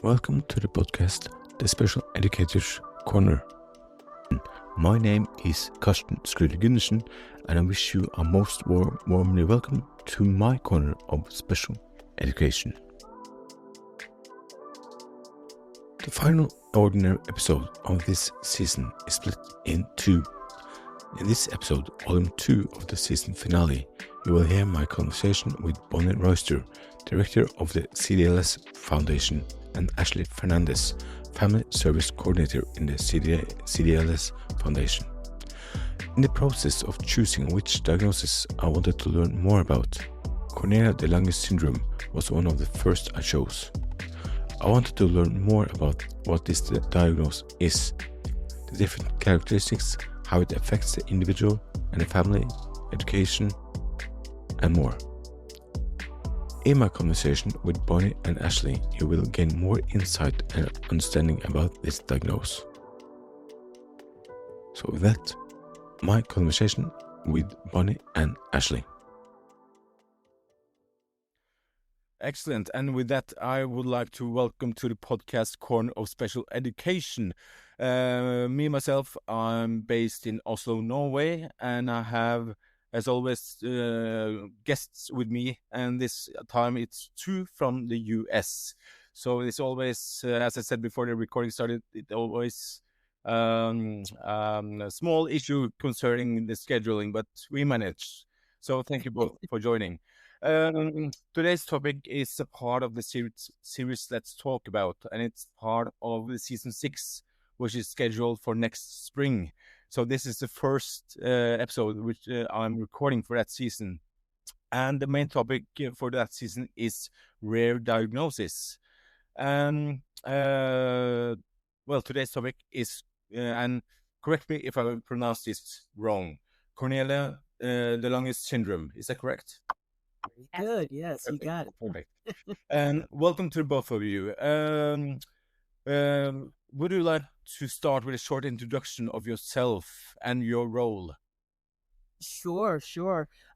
Welcome to the podcast, The Special Educators Corner. My name is Karsten Skrulle-Gundersen, and I wish you a most warmly welcome to my corner of special education. The final ordinary episode of this season is split in two. In this episode, volume 2 of the season finale, you will hear my conversation with Bonnie Royster, director of the CDLS Foundation, and Ashley Fernandez, family service coordinator in the CDLS Foundation. In the process of choosing which diagnosis I wanted to learn more about, Cornelia de Lange syndrome was one of the first I chose. I wanted to learn more about what this diagnosis is, the different characteristics, how it affects the individual and the family, education, and more. In my conversation with Bonnie and Ashley, you will gain more insight and understanding about this diagnosis. So with that, my conversation with Bonnie and Ashley. Excellent. And with that, I would like to welcome to the podcast Corner of Special Education. Myself, I'm based in Oslo, Norway, and I have, as always, guests with me, and this time it's two from the US. So it's always, as I said before the recording started, it always a small issue concerning the scheduling, but we managed. So thank you both for joining. Today's topic is a part of the series Let's Talk About, and it's part of the season 6, which is scheduled for next spring. So this is the first episode which I'm recording for that season. And the main topic for that season is rare diagnosis. Well, today's topic is, and correct me if I pronounce this wrong, Cornelia de Lange syndrome. Is that correct? Good, yes, you got it. Perfect. And welcome to both of you. Would you like to start with a short introduction of yourself and your role? Sure.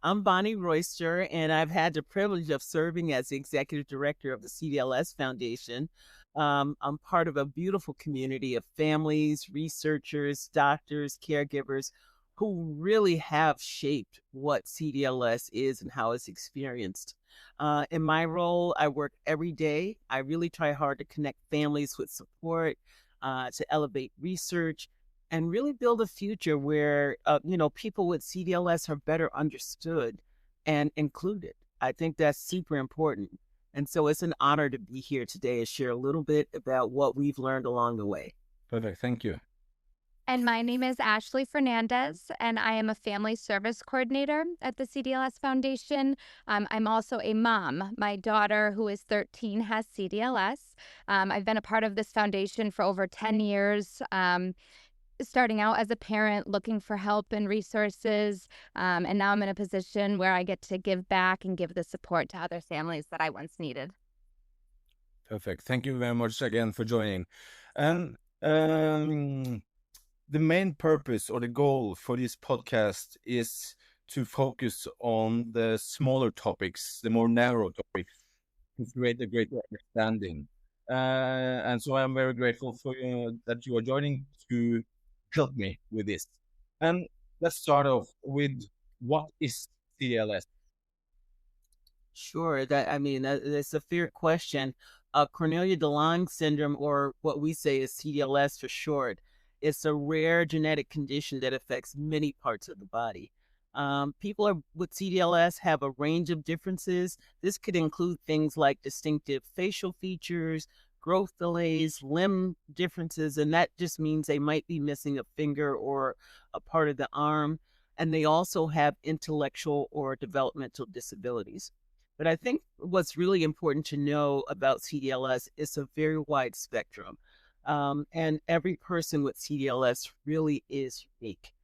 I'm Bonnie Royster, and I've had the privilege of serving as the executive director of the CDLS Foundation. I'm part of a beautiful community of families, researchers, doctors, caregivers who really have shaped what CDLS is and how it's experienced. In my role, I work every day. I really try hard to connect families with support, to elevate research, and really build a future where, people with CDLS are better understood and included. I think that's super important. And so it's an honor to be here today and share a little bit about what we've learned along the way. Perfect. Thank you. And my name is Ashley Fernandez, and I am a family service coordinator at the CDLS Foundation. I'm also a mom. My daughter, who is 13, has CDLS. I've been a part of this foundation for over 10 years, starting out as a parent, looking for help and resources. And now I'm in a position where I get to give back and give the support to other families that I once needed. Perfect. Thank you very much again for joining. And the main purpose or the goal for this podcast is to focus on the smaller topics, the more narrow topics, to create a greater understanding. And so I'm very grateful for that you are joining to help me with this. And let's start off with, what is CDLS? Sure, that's a fair question. Cornelia de Lange syndrome, or what we say is CDLS for short, it's a rare genetic condition that affects many parts of the body. People with CDLS have a range of differences. This could include things like distinctive facial features, growth delays, limb differences, and that just means they might be missing a finger or a part of the arm. And they also have intellectual or developmental disabilities. But I think what's really important to know about CDLS is a very wide spectrum. And every person with CDLS really is unique.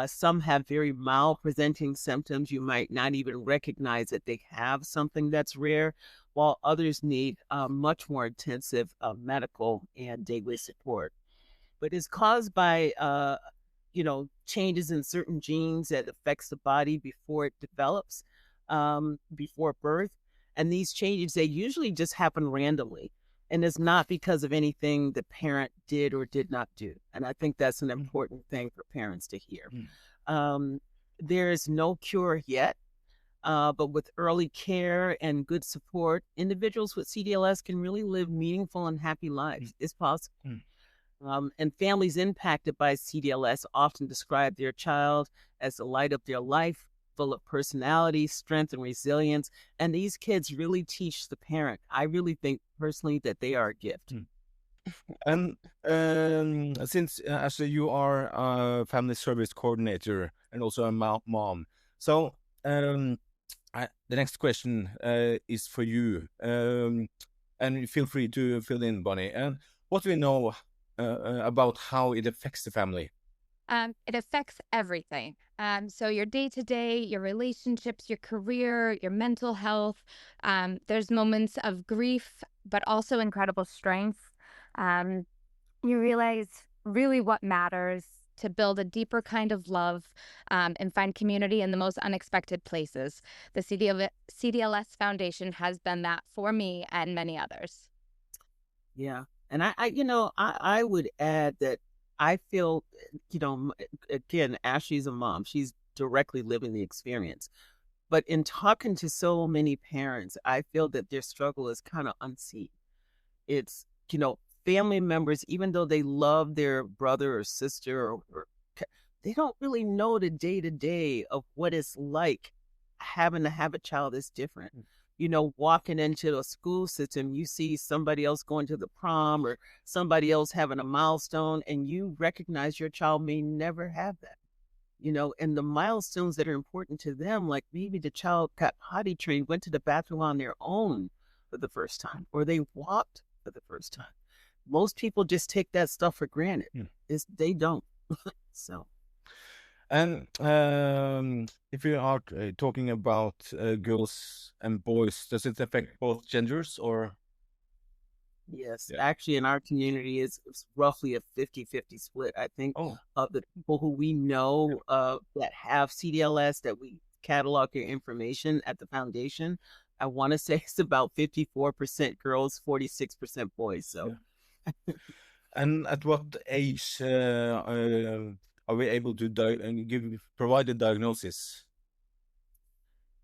Some have very mild presenting symptoms. You might not even recognize that they have something that's rare, while others need much more intensive medical and daily support. But it's caused by, changes in certain genes that affects the body before it develops, before birth. And these changes, they usually just happen randomly. And it's not because of anything the parent did or did not do. And I think that's an important thing for parents to hear. Um, there is no cure yet, but with early care and good support, individuals with CDLS can really live meaningful and happy lives. It's possible. And families impacted by CDLS often describe their child as the light of their life, full of personality, strength, and resilience. And these kids really teach the parent. I really think personally that they are a gift. And since Ashley, you are a family service coordinator and also a mom, so the next question is for you, and feel free to fill in, Bonnie. And what do we know about how it affects the family? It affects everything. So your day-to-day, your relationships, your career, your mental health. There's moments of grief, but also incredible strength. You realize really what matters to build a deeper kind of love and find community in the most unexpected places. The CDLS Foundation has been that for me and many others. Yeah. And I would add that I feel, again, Ashley's a mom. She's directly living the experience. But in talking to so many parents, I feel that their struggle is kind of unseen. It's, family members, even though they love their brother or sister, they don't really know the day-to-day of what it's like having to have a child that's different. Walking into a school system, you see somebody else going to the prom or somebody else having a milestone, and you recognize your child may never have that. And the milestones that are important to them, like maybe the child got potty trained, went to the bathroom on their own for the first time, or they walked for the first time. Most people just take that stuff for granted. They don't. So. And if you are talking about girls and boys, does it affect both genders or? Yes, actually in our community it's roughly a 50-50 split. I think of the people who we know that have CDLS, that we catalog their information at the foundation, I want to say it's about 54% girls, 46% boys. So. And at what age are we able to provide a diagnosis?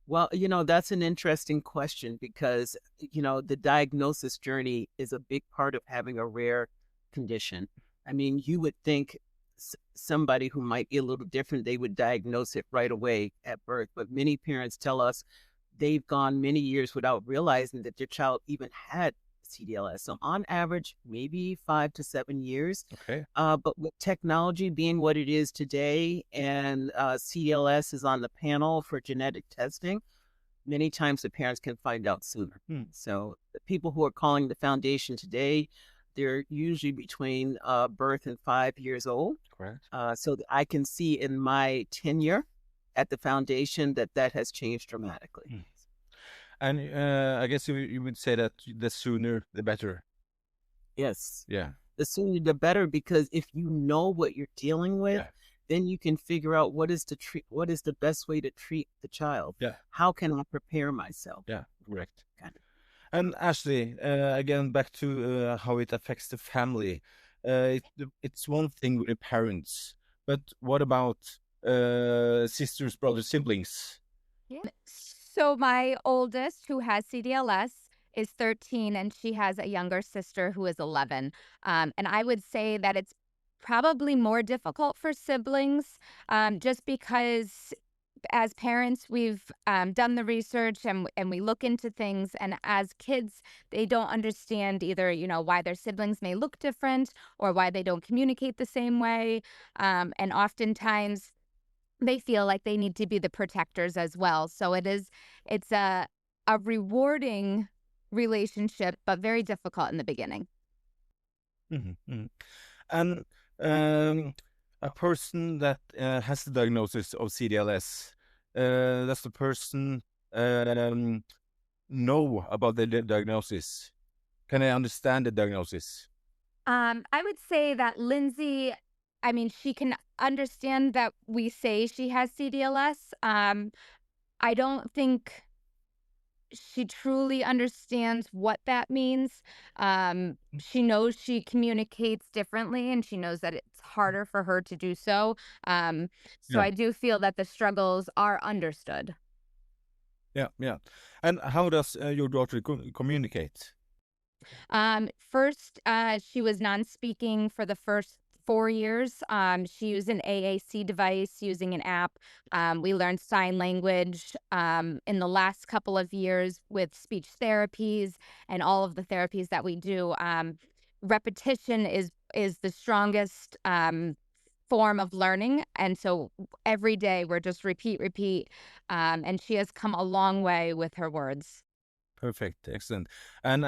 Well, that's an interesting question because, the diagnosis journey is a big part of having a rare condition. I mean, you would think somebody who might be a little different, they would diagnose it right away at birth. But many parents tell us they've gone many years without realizing that their child even had CDLS. So on average, maybe 5 to 7 years. Okay. But with technology being what it is today, and CDLS is on the panel for genetic testing, many times the parents can find out sooner. So the people who are calling the foundation today, they're usually between birth and 5 years old. Correct. So I can see in my tenure at the foundation that has changed dramatically. And I guess you would say that the sooner the better. Yes. Yeah. The sooner the better, because if you know what you're dealing with, then you can figure out what is the best way to treat the child. Yeah. How can I prepare myself? Yeah, correct. And Ashley, again, back to how it affects the family. It's one thing with the parents, but what about sisters, brothers, siblings? So my oldest, who has CDLS, is 13, and she has a younger sister who is 11. And I would say that it's probably more difficult for siblings, just because as parents, we've done the research and we look into things. And as kids, they don't understand either, why their siblings may look different or why they don't communicate the same way. And oftentimes, they feel like they need to be the protectors as well. So it's a rewarding relationship, but very difficult in the beginning. And a person that has the diagnosis of CDLS, does the person know about the diagnosis? Can I understand the diagnosis? I would say that Lindsay, I mean, she can understand that we say she has CDLS. I don't think she truly understands what that means. She knows she communicates differently, and she knows that it's harder for her to do so. So Yeah. I do feel that the struggles are understood. Yeah. And how does your daughter communicate? First, she was non-speaking for the first 4 years. She used an AAC device using an app. We learned sign language in the last couple of years with speech therapies and all of the therapies that we do. Repetition is the strongest form of learning, and so every day we're just repeat, and she has come a long way with her words. Perfect, excellent. And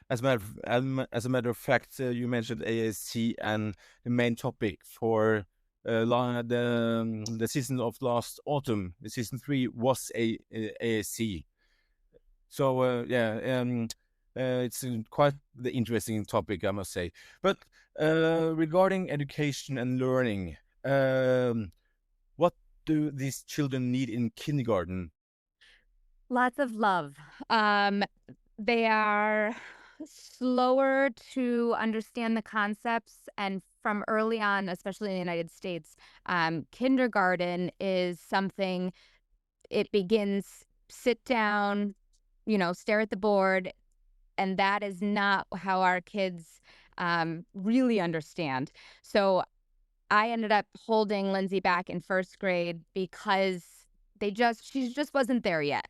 as a matter of fact, you mentioned AAC, and the main topic for the season of last autumn, the season 3, was AAC. So it's quite the interesting topic, I must say. But regarding education and learning, what do these children need in kindergarten? Lots of love. They are slower to understand the concepts, and from early on, especially in the United States, kindergarten is something. It begins sit down, stare at the board, and that is not how our kids really understand. So I ended up holding Lindsay back in first grade because she just wasn't there yet.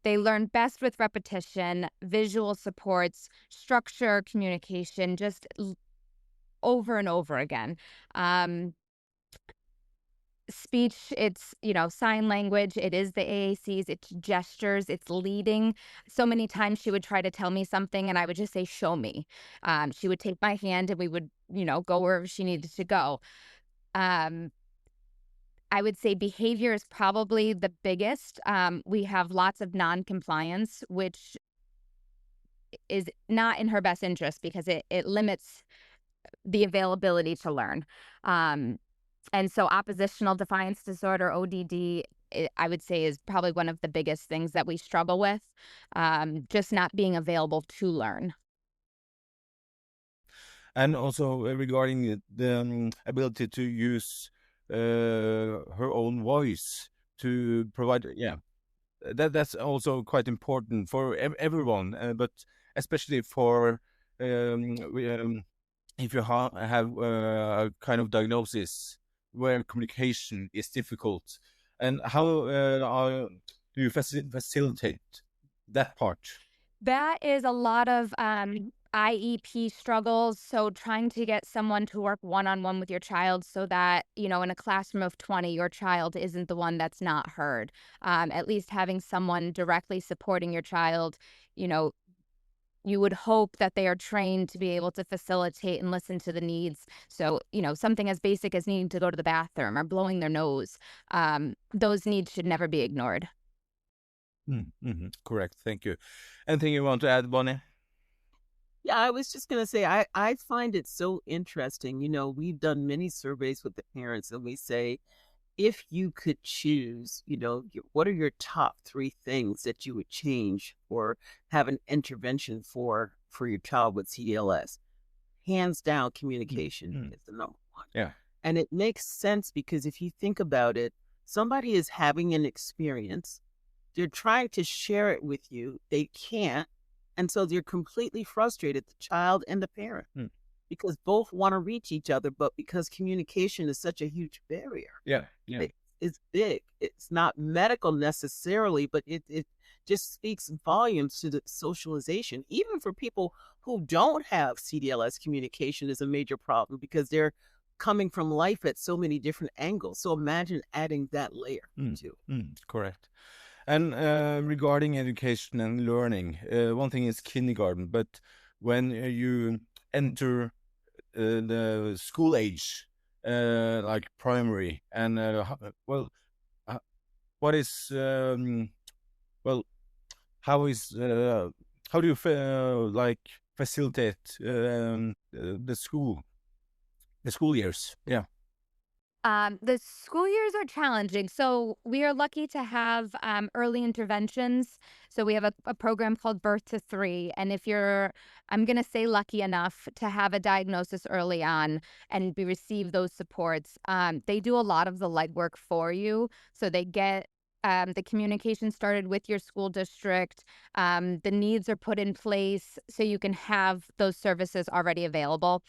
They learn best with repetition, visual supports, structure, communication, just over and over again. Speech, it's, sign language, it is the AACs, it's gestures, it's leading. So many times she would try to tell me something and I would just say, show me. She would take my hand and we would, go wherever she needed to go. Um, I would say behavior is probably the biggest. We have lots of non-compliance, which is not in her best interest because it limits the availability to learn. And so oppositional defiance disorder, ODD, I would say is probably one of the biggest things that we struggle with, just not being available to learn. And also regarding the ability to use her own voice to provide, that's also quite important for everyone, but especially for if you have a kind of diagnosis where communication is difficult, and how do you facilitate that part? That is a lot of IEP struggles. So trying to get someone to work one-on-one with your child so that, in a classroom of 20, your child isn't the one that's not heard. At least having someone directly supporting your child, you would hope that they are trained to be able to facilitate and listen to the needs. So, something as basic as needing to go to the bathroom or blowing their nose, those needs should never be ignored. Correct. Thank you. Anything you want to add, Bonnie? Yeah, I was just going to say, I find it so interesting. We've done many surveys with the parents, and we say, if you could choose, what are your top 3 things that you would change or have an intervention for your child with CDLS? Hands down, communication is the number one. Yeah. And it makes sense because if you think about it, somebody is having an experience, they're trying to share it with you, they can't, and so they're completely frustrated, the child and the parent, because both want to reach each other, but because communication is such a huge barrier. Yeah. It's big. It's not medical necessarily, but it just speaks volumes to the socialization. Even for people who don't have CDLS, communication is a major problem because they're coming from life at so many different angles. So imagine adding that layer too. Correct. And regarding education and learning, one thing is kindergarten, but when you enter the school age, like primary, and what is well, how is how do you like facilitate the school years? Yeah. The school years are challenging. So we are lucky to have early interventions. So we have a program called Birth to Three. And if you're, I'm going to say lucky enough to have a diagnosis early on and receive those supports, they do a lot of the legwork for you. So they get the communication started with your school district. The needs are put in place so you can have those services already available.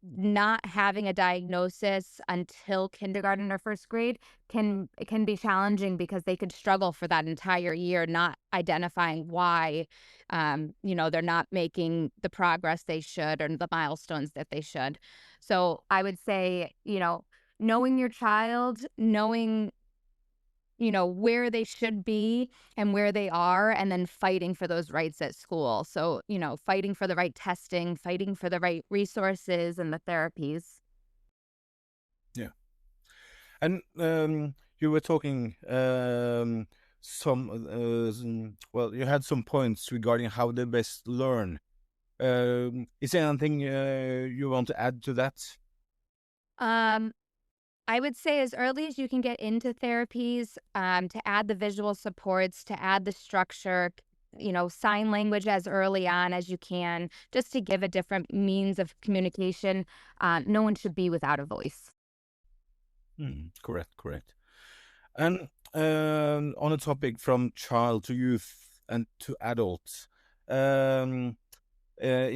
Not having a diagnosis until kindergarten or first grade can be challenging because they could struggle for that entire year not identifying why they're not making the progress they should or the milestones that they should. So I would say, knowing your child, knowing where they should be and where they are, and then fighting for those rights at school. So, fighting for the right testing, fighting for the right resources and the therapies. Yeah. And you were talking you had some points regarding how they best learn. Is there anything you want to add to that? I would say as early as you can get into therapies, to add the visual supports, to add the structure, sign language as early on as you can, just to give a different means of communication. No one should be without a voice. Correct. And on a topic from child to youth and to adults, in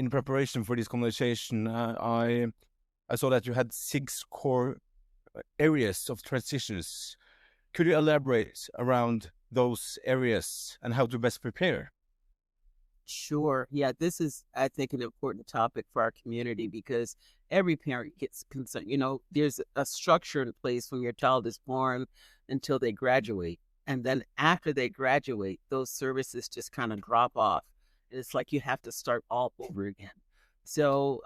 preparation for this conversation, I saw that you had 6 core areas of transitions. Could you elaborate around those areas and how to best prepare? Sure. Yeah, this is, I think, an important topic for our community because every parent gets concerned. There's a structure in place when your child is born until they graduate. And then after they graduate, those services just kind of drop off. And it's like you have to start all over again. So,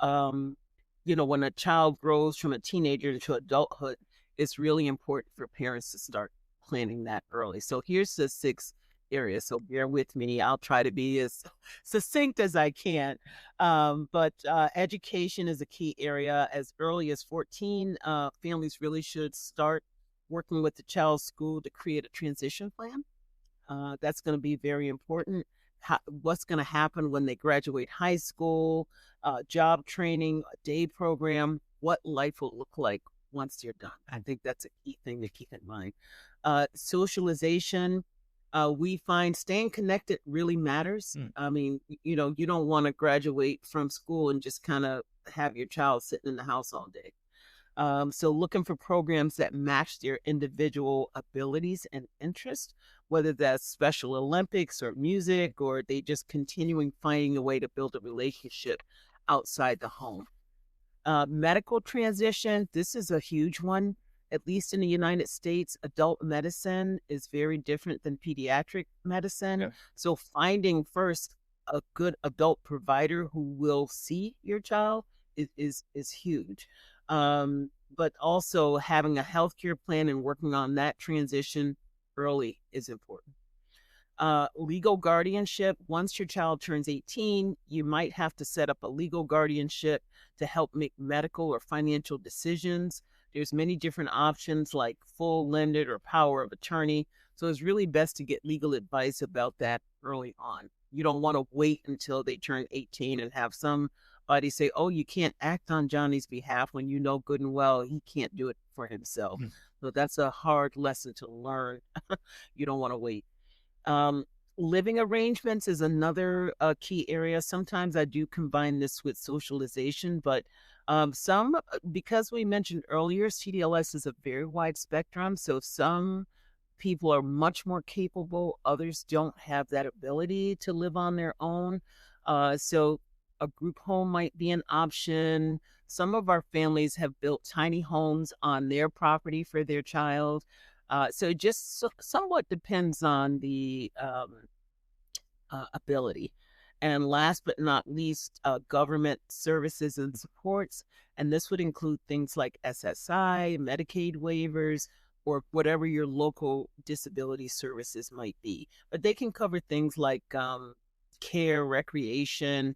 when a child grows from a teenager to adulthood, it's really important for parents to start planning that early. So here's the 6 areas. So bear with me. I'll try to be as succinct as I can. But education is a key area. As early as 14, families really should start working with the child's school to create a transition plan. That's going to be very important. What's going to happen when they graduate high school, job training, a day program, what life will look like once they're done. I think that's a key thing to keep in mind. Socialization. We find staying connected really matters. I mean, you don't want to graduate from school and just kind of have your child sitting in the house all day. So looking for programs that match their individual abilities and interests, whether that's Special Olympics or music, or they just continuing finding a way to build a relationship outside the home. Medical transition, this is a huge one. At least in the United States, adult medicine is very different than pediatric medicine. Yeah. So finding first a good adult provider who will see your child is huge. But also having a healthcare plan and working on that transition early is important. Legal guardianship. Once your child turns 18, you might have to set up a legal guardianship to help make medical or financial decisions. There's many different options like full, limited, or power of attorney. So it's really best to get legal advice about that early on. You don't want to wait until they turn 18 and have somebody say, oh, you can't act on Johnny's behalf when you know good and well he can't do it for himself. So that's a hard lesson to learn. You don't want to wait. Living arrangements is another key area. Sometimes I do combine this with socialization, but because we mentioned earlier, CDLS is a very wide spectrum. So some people are much more capable. Others don't have that ability to live on their own. So a group home might be an option. Some of our families have built tiny homes on their property for their child. So it just somewhat depends on the ability. And last but not least, government services and supports. And this would include things like SSI, Medicaid waivers, or whatever your local disability services might be. But they can cover things like care, recreation,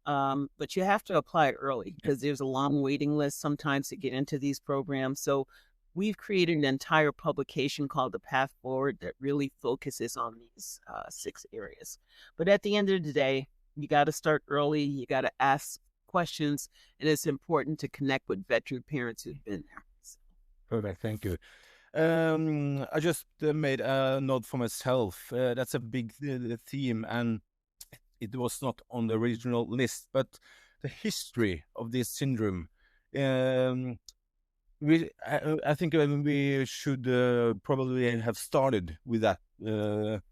but you have to apply it early because there's a long waiting list sometimes to get into these programs. So we've created an entire publication called The Path Forward that really focuses on these 6 areas. But at the end of the day, you got to start early. You got to ask questions, and it's important to connect with veteran parents who've been there. Perfect, thank you. I just made a note for myself. That's a big theme, and it was not on the original list, but the history of this syndrome. I think we should probably have started with that. With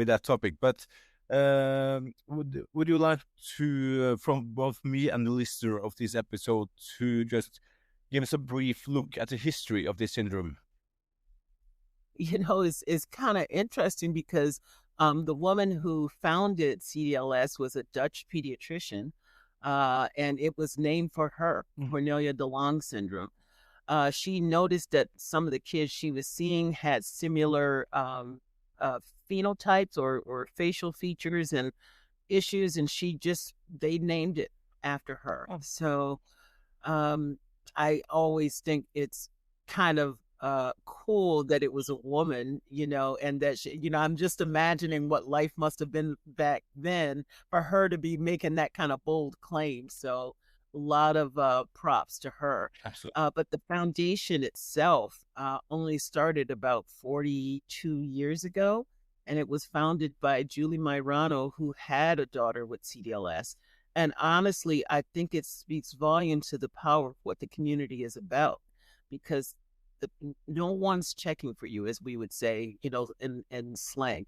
that topic. But would you like to, from both me and the listener of this episode, to just give us a brief look at the history of this syndrome? It's kind of interesting because the woman who founded CDLS was a Dutch pediatrician, and it was named for her, Cornelia de Lange syndrome. She noticed that some of the kids she was seeing had similar phenotypes or facial features and issues, and they named it after her. So I always think it's kind of cool that it was a woman, and that I'm just imagining what life must have been back then for her to be making that kind of bold claim. So a lot of props to her. Absolutely. But the foundation itself only started about 42 years ago, and it was founded by Julie Mairano, who had a daughter with CDLS. And honestly, I think it speaks volumes to the power of what the community is about, because no one's checking for you, as we would say, in slang.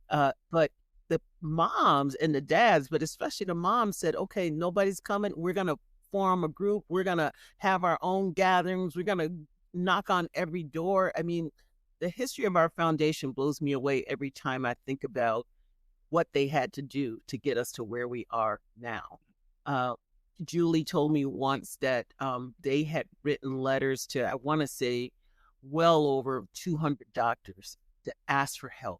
But the moms and the dads, but especially the moms, said, okay, nobody's coming. We're going to form a group. We're going to have our own gatherings. We're going to knock on every door. I mean, the history of our foundation blows me away every time I think about what they had to do to get us to where we are now. Julie told me once that they had written letters to, I want to say, well over 200 doctors to ask for help.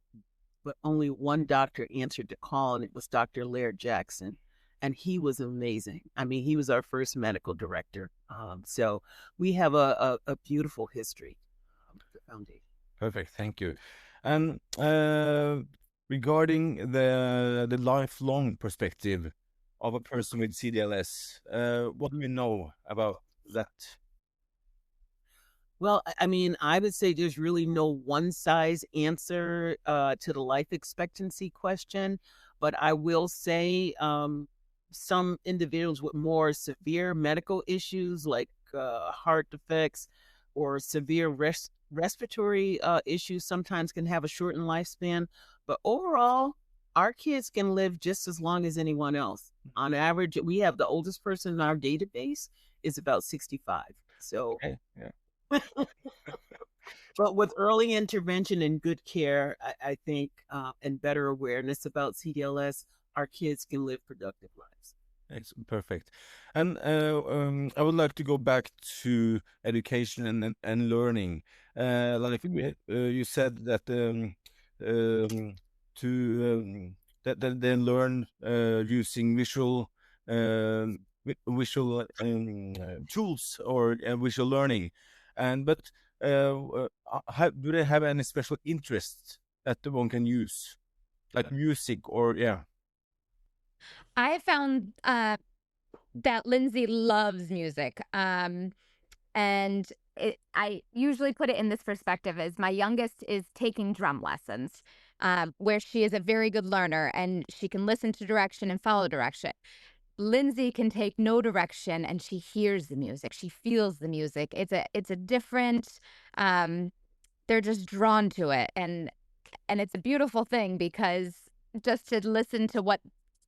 But only one doctor answered the call, and it was Dr. Laird Jackson. And he was amazing. I mean, he was our first medical director. So we have a beautiful history of the foundation. Perfect, thank you. And regarding the lifelong perspective of a person with CDLS, what do we know about that? Well, I mean, I would say there's really no one size answer to the life expectancy question, but I will say some individuals with more severe medical issues like heart defects or severe respiratory issues sometimes can have a shortened lifespan. But overall, our kids can live just as long as anyone else. On average, we have the oldest person in our database is about 65. So, okay, yeah. But with early intervention and good care, I think, and better awareness about CDLS, our kids can live productive lives. It's perfect. And I would like to go back to education and learning. Like you said that that they learn using visual tools or visual learning, but do they have any special interests that one can use, like music or I found that Lindsay loves music. And I usually put it in this perspective as my youngest is taking drum lessons, where she is a very good learner and she can listen to direction and follow direction. Lindsay can take no direction and she hears the music. She feels the music. It's a different, they're just drawn to it. And it's a beautiful thing because just to listen to what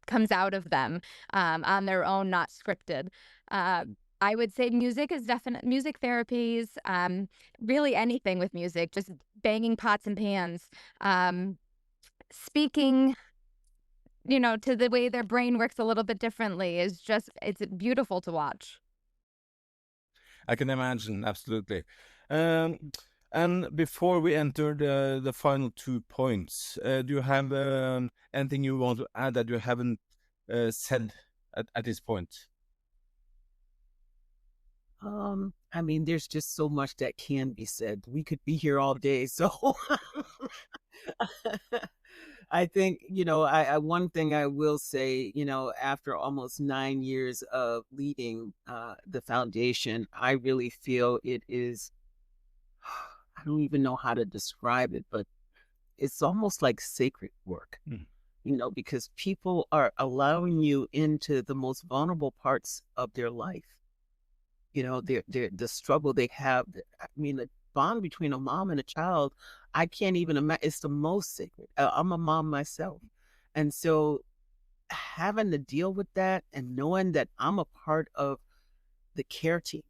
comes out of them on their own, not scripted. I would say music is definite. Music therapies, really anything with music, just banging pots and pans. Speaking, to the way their brain works a little bit differently is just, it's beautiful to watch. I can imagine, absolutely. And before we enter the final 2 points, do you have anything you want to add that you haven't said at this point? I mean, there's just so much that can be said. We could be here all day. So I think, one thing I will say, after almost 9 years of leading the foundation, I really feel it is, I don't even know how to describe it, but it's almost like sacred work, because people are allowing you into the most vulnerable parts of their life. The struggle they have. I mean, the bond between a mom and a child, I can't even imagine. It's the most sacred. I'm a mom myself. And so having to deal with that and knowing that I'm a part of the care team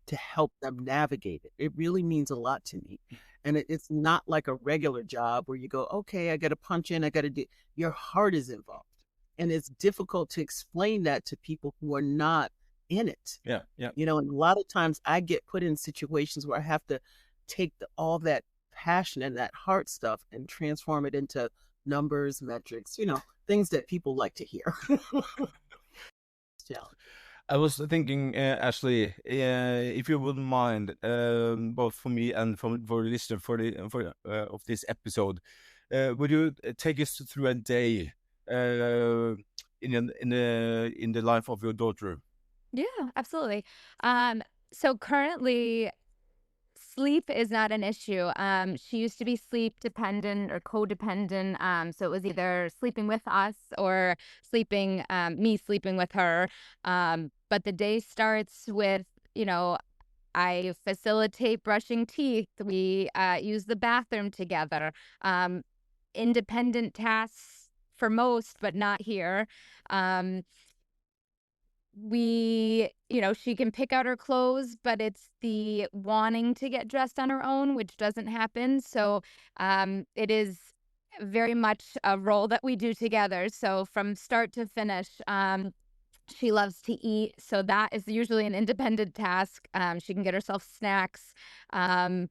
to help them navigate it, it really means a lot to me. And it's not like a regular job where you go, okay, I got to punch in, I got to do, your heart is involved. And it's difficult to explain that to people who are not in it. Yeah. And a lot of times I get put in situations where I have to take all that passion and that heart stuff and transform it into numbers, metrics, things that people like to hear. I was thinking, Ashley, if you wouldn't mind, both for me and for the listener of this episode, would you take us through a day in the life of your daughter? Yeah, absolutely. So currently, sleep is not an issue. She used to be sleep dependent or codependent. So it was either sleeping with us or me sleeping with her. But the day starts with, I facilitate brushing teeth. We use the bathroom together. Independent tasks for most, but not here. She can pick out her clothes, but it's the wanting to get dressed on her own, which doesn't happen. So it is very much a role that we do together. So from start to finish, she loves to eat. So that is usually an independent task. She can get herself snacks. But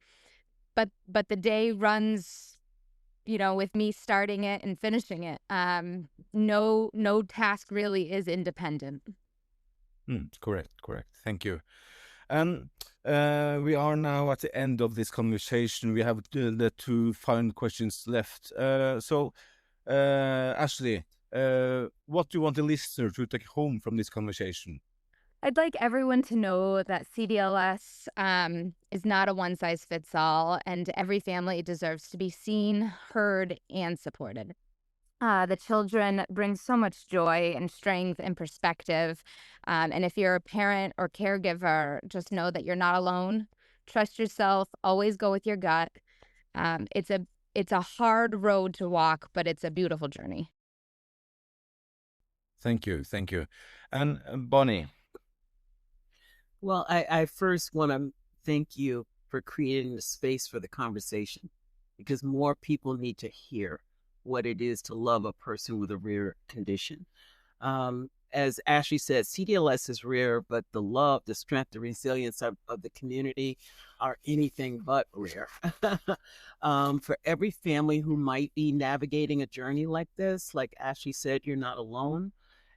the day runs, with me starting it and finishing it. No task really is independent. Correct. Thank you. And we are now at the end of this conversation. We have the 2 final questions left. So, Ashley, what do you want the listener to take home from this conversation? I'd like everyone to know that CDLS is not a one-size-fits-all, and every family deserves to be seen, heard, and supported. The children bring so much joy and strength and perspective. And if you're a parent or caregiver, just know that you're not alone. Trust yourself. Always go with your gut. It's a hard road to walk, but it's a beautiful journey. Thank you. And Bonnie. Well, I first want to thank you for creating the space for the conversation, because more people need to hear what it is to love a person with a rare condition. As Ashley said, CDLS is rare, but the love, the strength, the resilience of the community are anything but rare. For every family who might be navigating a journey like this, like Ashley said, you're not alone.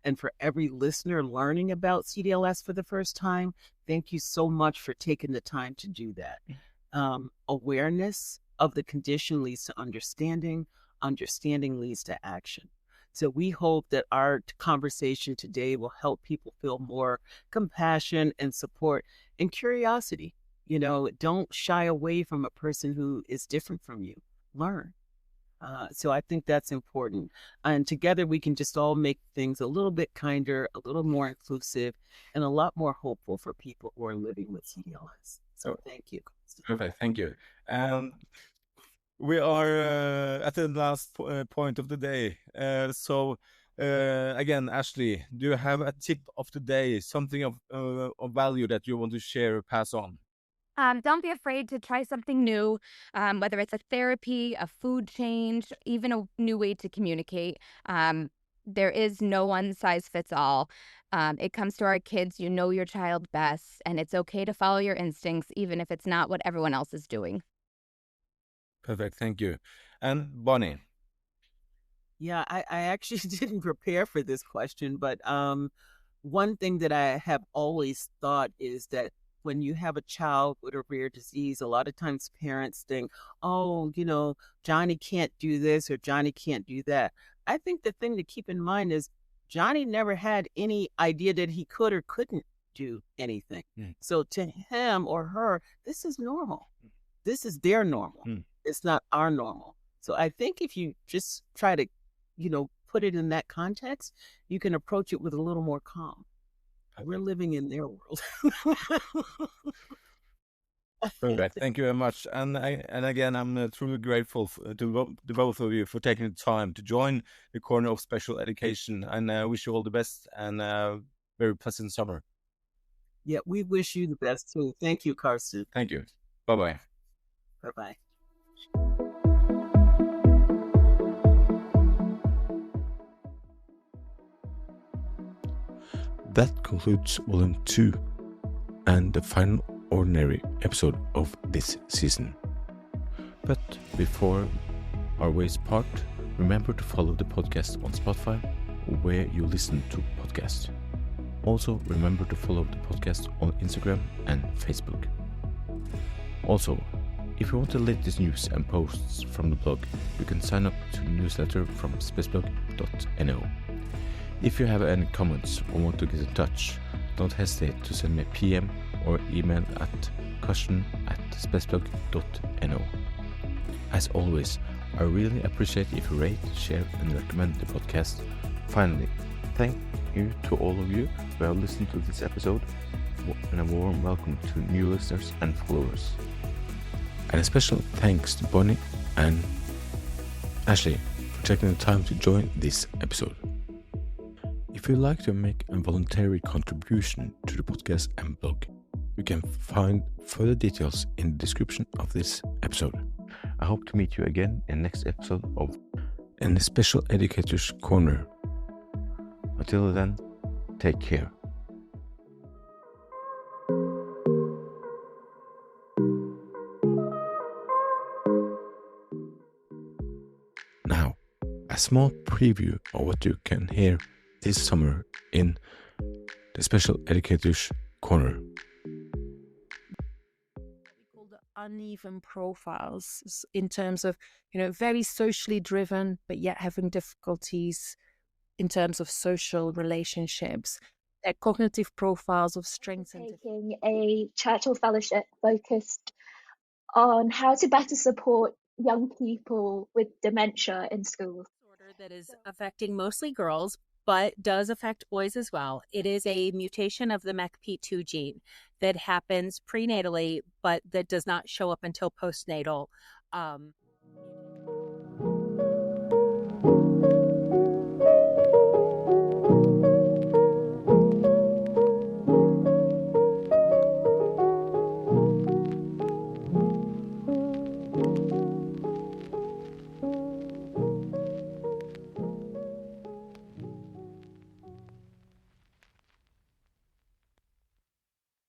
And for every listener learning about CDLS for the first time, thank you so much for taking the time to do that. Awareness of the condition leads to understanding. Understanding leads to action. So we hope that our conversation today will help people feel more compassion and support and curiosity. Don't shy away from a person who is different from you. Learn. So I think that's important. And together we can just all make things a little bit kinder, a little more inclusive, and a lot more hopeful for people who are living with CDLS. So thank you. Perfect. Thank you. We are at the last point of the day. Again, Ashley, do you have a tip of the day, something of value that you want to share or pass on? Don't be afraid to try something new, whether it's a therapy, a food change, even a new way to communicate. there is no one size fits all. It comes to our kids, you know your child best, and it's okay to follow your instincts, even if it's not what everyone else is doing. Perfect. Thank you. And Bonnie. Yeah, I actually didn't prepare for this question, but one thing that I have always thought is that when you have a child with a rare disease, a lot of times parents think, oh, Johnny can't do this or Johnny can't do that. I think the thing to keep in mind is Johnny never had any idea that he could or couldn't do anything. Mm. So to him or her, this is normal. This is their normal. It's not our normal. So I think if you just try to, put it in that context, you can approach it with a little more calm. We're living in their world. Perfect. Thank you very much. And again, I'm truly grateful to the both of you for taking the time to join the Corner of Special Education, and I wish you all the best and very pleasant summer. Yeah, we wish you the best too. Thank you, Carson. Thank you. Bye-bye. Bye-bye. That concludes Volume 2 and the final ordinary episode of this season. But before our ways part, remember to follow the podcast on Spotify or where you listen to podcasts. Also, remember to follow the podcast on Instagram and Facebook. Also, if you want the latest news and posts from the blog, you can sign up to the newsletter from spaceblog.no. If you have any comments or want to get in touch, don't hesitate to send me a PM or email at caution@spaceblog.no. As always, I really appreciate if you rate, share and recommend the podcast. Finally, thank you to all of you who have listened to this episode, and a warm welcome to new listeners and followers. And a special thanks to Bonnie and Ashley for taking the time to join this episode. If you'd like to make a voluntary contribution to the podcast and blog, you can find further details in the description of this episode. I hope to meet you again in the next episode of the Special Educators Corner. Until then, take care. Now, a small preview of what you can hear this summer in the Special Educators Corner. Called uneven profiles in terms of, very socially driven, but yet having difficulties in terms of social relationships. They're cognitive profiles of strengths and taking a Churchill Fellowship focused on how to better support young people with dementia in schools. That is affecting mostly girls, but does affect boys as well. It is a mutation of the MECP2 gene that happens prenatally, but that does not show up until postnatal.